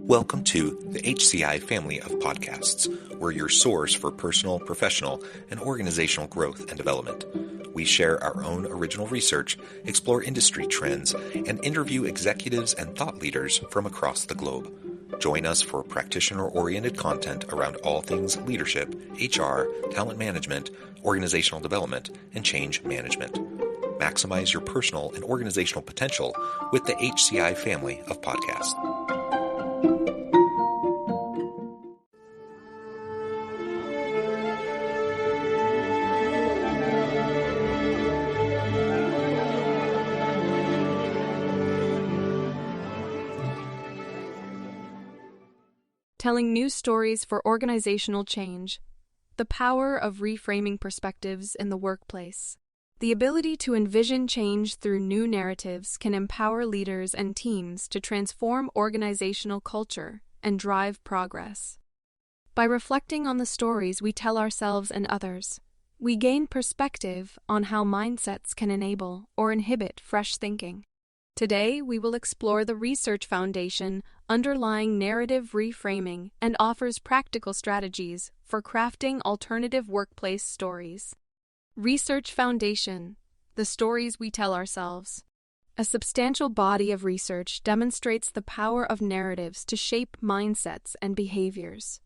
Welcome to the HCI family of podcasts. We're your source for personal, professional, and organizational growth and development. We share our own original research, explore industry trends, and interview executives and thought leaders from across the globe. Join us for practitioner-oriented content around all things leadership, HR, talent management, organizational development, and change management. Maximize your personal and organizational potential with the HCI family of podcasts. Telling new stories for organizational change. The power of reframing perspectives in the workplace. The ability to envision change through new narratives can empower leaders and teams to transform organizational culture and drive progress. By reflecting on the stories we tell ourselves and others, we gain perspective on how mindsets can enable or inhibit fresh thinking. Today, we will explore the research foundation underlying narrative reframing and offers practical strategies for crafting alternative workplace stories. Research foundation: the stories we tell ourselves. A substantial body of research demonstrates the power of narratives to shape mindsets and behaviors.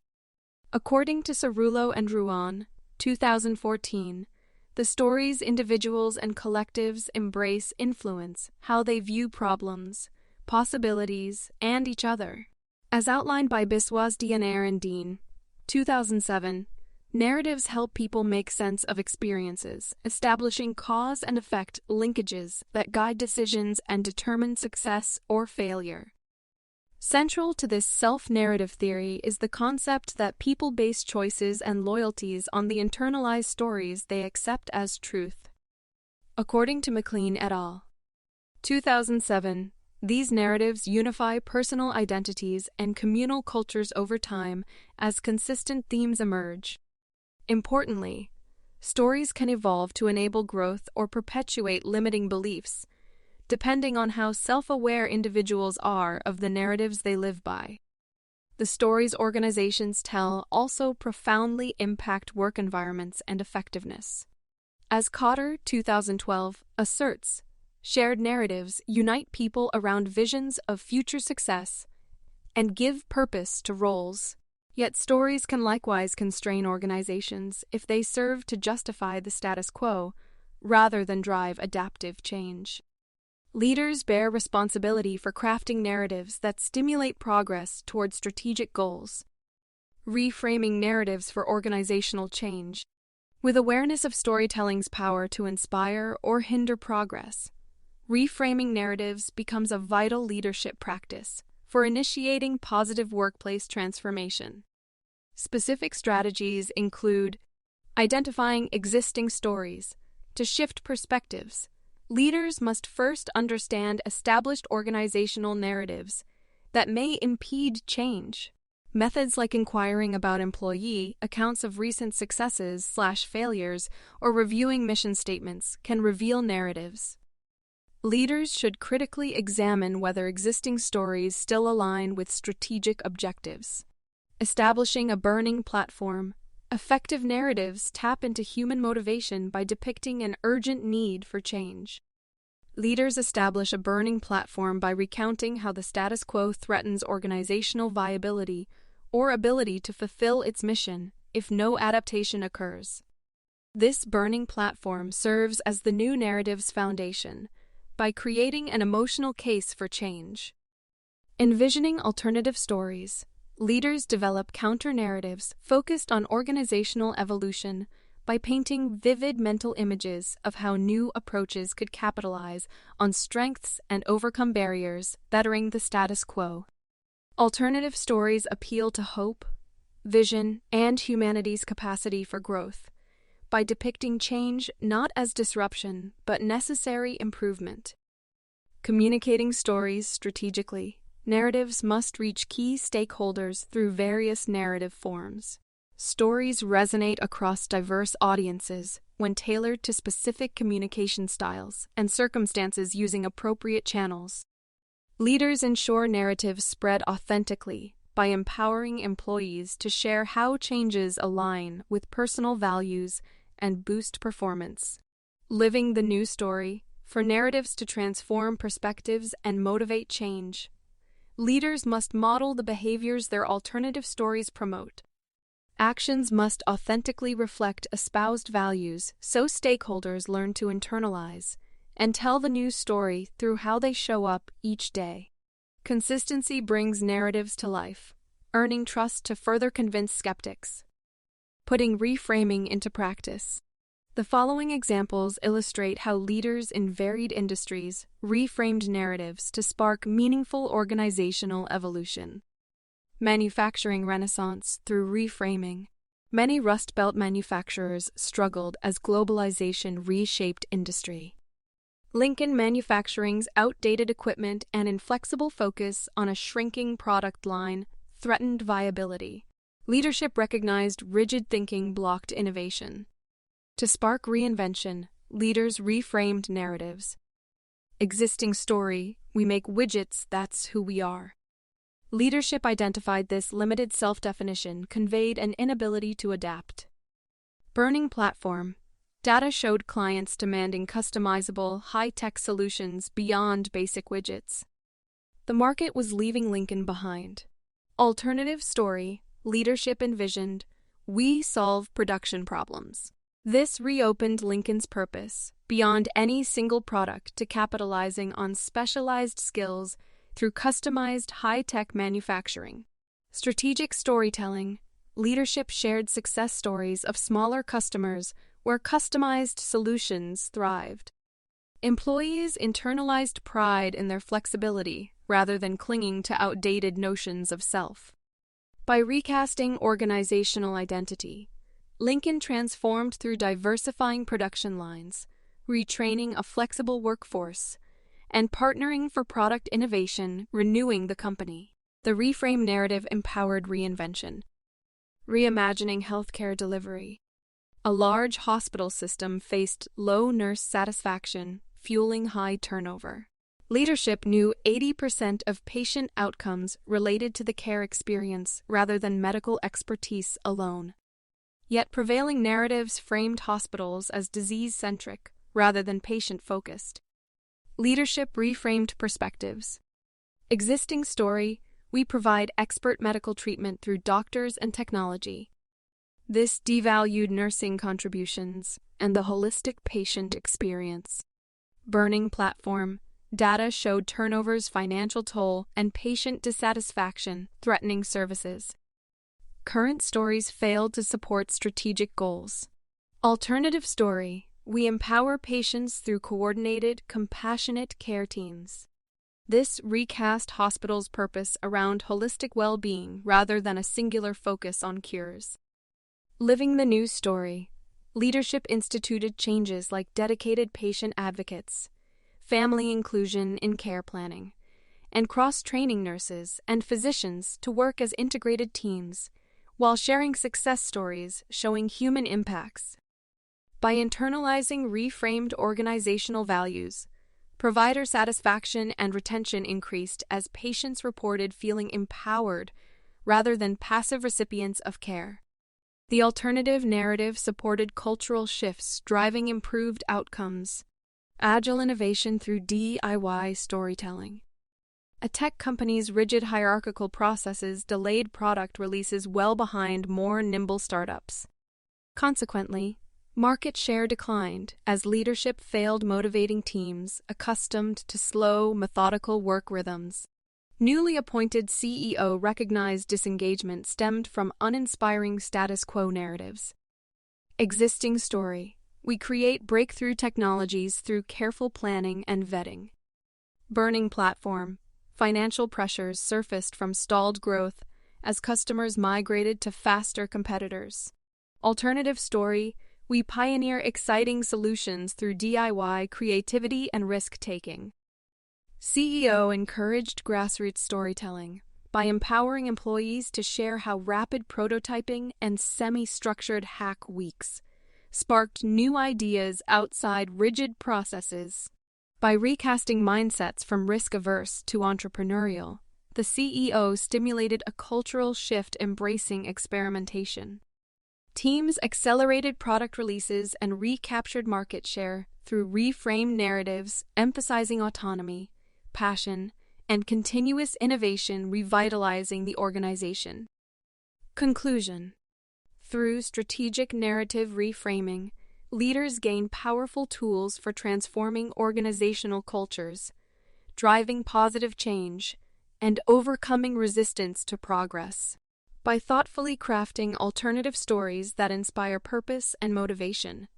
According to Cerullo and Ruan, 2014, the stories individuals and collectives embrace influence how they view problems, possibilities, and each other. As outlined by Biswas Diener and Dean, 2007, narratives help people make sense of experiences, establishing cause and effect linkages that guide decisions and determine success or failure. Central to this self-narrative theory is the concept that people base choices and loyalties on the internalized stories they accept as truth. According to McLean et al., 2007, these narratives unify personal identities and communal cultures over time as consistent themes emerge. Importantly, stories can evolve to enable growth or perpetuate limiting beliefs, depending on how self-aware individuals are of the narratives they live by. The stories organizations tell also profoundly impact work environments and effectiveness. As Cotter, 2012, asserts, shared narratives unite people around visions of future success and give purpose to roles. Yet stories can likewise constrain organizations if they serve to justify the status quo rather than drive adaptive change. Leaders bear responsibility for crafting narratives that stimulate progress toward strategic goals. Reframing narratives for organizational change. With awareness of storytelling's power to inspire or hinder progress, reframing narratives becomes a vital leadership practice for initiating positive workplace transformation. Specific strategies include identifying existing stories. To shift perspectives, leaders must first understand established organizational narratives that may impede change. Methods like inquiring about employee accounts of recent successes/failures or reviewing mission statements can reveal narratives. Leaders should critically examine whether existing stories still align with strategic objectives. Establishing a burning platform. Effective narratives tap into human motivation by depicting an urgent need for change. Leaders establish a burning platform by recounting how the status quo threatens organizational viability or ability to fulfill its mission if no adaptation occurs. This burning platform serves as the new narrative's foundation by creating an emotional case for change. Envisioning alternative stories. Leaders develop counter-narratives focused on organizational evolution by painting vivid mental images of how new approaches could capitalize on strengths and overcome barriers bettering the status quo. Alternative stories appeal to hope, vision, and humanity's capacity for growth by depicting change not as disruption but necessary improvement. Communicating stories strategically. Narratives must reach key stakeholders through various narrative forms. Stories resonate across diverse audiences when tailored to specific communication styles and circumstances using appropriate channels. Leaders ensure narratives spread authentically by empowering employees to share how changes align with personal values and boost performance. Living the new story for narratives to transform perspectives and motivate change. Leaders must model the behaviors their alternative stories promote. Actions must authentically reflect espoused values so stakeholders learn to internalize and tell the new story through how they show up each day. Consistency brings narratives to life, earning trust to further convince skeptics. Putting reframing into practice. The following examples illustrate how leaders in varied industries reframed narratives to spark meaningful organizational evolution. Manufacturing renaissance through reframing. Many Rust Belt manufacturers struggled as globalization reshaped industry. Lincoln Manufacturing's outdated equipment and inflexible focus on a shrinking product line threatened viability. Leadership recognized rigid thinking blocked innovation. To spark reinvention, leaders reframed narratives. Existing story, we make widgets, that's who we are. Leadership identified this limited self-definition, conveyed an inability to adapt. Burning platform. Data showed clients demanding customizable, high-tech solutions beyond basic widgets. The market was leaving Lincoln behind. Alternative story, leadership envisioned, we solve production problems. This reopened Lincoln's purpose, beyond any single product, to capitalizing on specialized skills through customized high-tech manufacturing. Strategic storytelling, leadership shared success stories of smaller customers where customized solutions thrived. Employees internalized pride in their flexibility rather than clinging to outdated notions of self. By recasting organizational identity, Lincoln transformed through diversifying production lines, retraining a flexible workforce, and partnering for product innovation, renewing the company. The reframe narrative empowered reinvention. Reimagining healthcare delivery. A large hospital system faced low nurse satisfaction, fueling high turnover. Leadership knew 80% of patient outcomes related to the care experience rather than medical expertise alone. Yet prevailing narratives framed hospitals as disease-centric rather than patient-focused. Leadership reframed perspectives. Existing story, we provide expert medical treatment through doctors and technology. This devalued nursing contributions and the holistic patient experience. Burning platform, data showed turnover's financial toll and patient dissatisfaction threatening services. Current stories failed to support strategic goals. Alternative story, we empower patients through coordinated, compassionate care teams. This recast hospitals' purpose around holistic well-being rather than a singular focus on cures. Living the new story, leadership instituted changes like dedicated patient advocates, family inclusion in care planning, and cross-training nurses and physicians to work as integrated teams, while sharing success stories showing human impacts. By internalizing reframed organizational values, provider satisfaction and retention increased as patients reported feeling empowered rather than passive recipients of care. The alternative narrative supported cultural shifts driving improved outcomes. Agile innovation through DIY storytelling. A tech company's rigid hierarchical processes delayed product releases well behind more nimble startups. Consequently, market share declined as leadership failed motivating teams accustomed to slow, methodical work rhythms. Newly appointed CEO recognized disengagement stemmed from uninspiring status quo narratives. Existing story, we create breakthrough technologies through careful planning and vetting. Burning platform, financial pressures surfaced from stalled growth as customers migrated to faster competitors. Alternative story, we pioneer exciting solutions through DIY creativity and risk-taking. CEO encouraged grassroots storytelling by empowering employees to share how rapid prototyping and semi-structured hack weeks sparked new ideas outside rigid processes. By recasting mindsets from risk-averse to entrepreneurial, the CEO stimulated a cultural shift embracing experimentation. Teams accelerated product releases and recaptured market share through reframed narratives emphasizing autonomy, passion, and continuous innovation, revitalizing the organization. Conclusion: through strategic narrative reframing, leaders gain powerful tools for transforming organizational cultures, driving positive change, and overcoming resistance to progress. By thoughtfully crafting alternative stories that inspire purpose and motivation,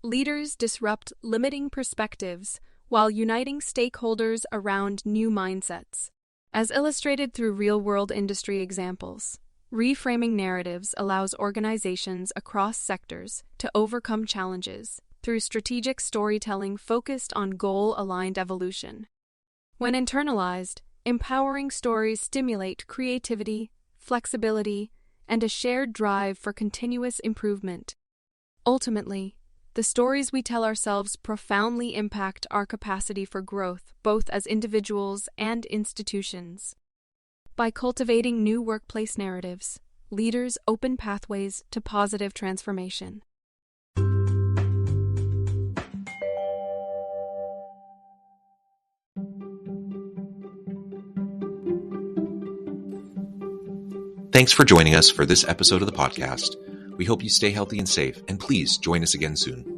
leaders disrupt limiting perspectives while uniting stakeholders around new mindsets. As illustrated through real-world industry examples, reframing narratives allows organizations across sectors to overcome challenges through strategic storytelling focused on goal-aligned evolution. When internalized, empowering stories stimulate creativity, flexibility, and a shared drive for continuous improvement. Ultimately, the stories we tell ourselves profoundly impact our capacity for growth, both as individuals and institutions. By cultivating new workplace narratives, leaders open pathways to positive transformation. Thanks for joining us for this episode of the podcast. We hope you stay healthy and safe, and please join us again soon.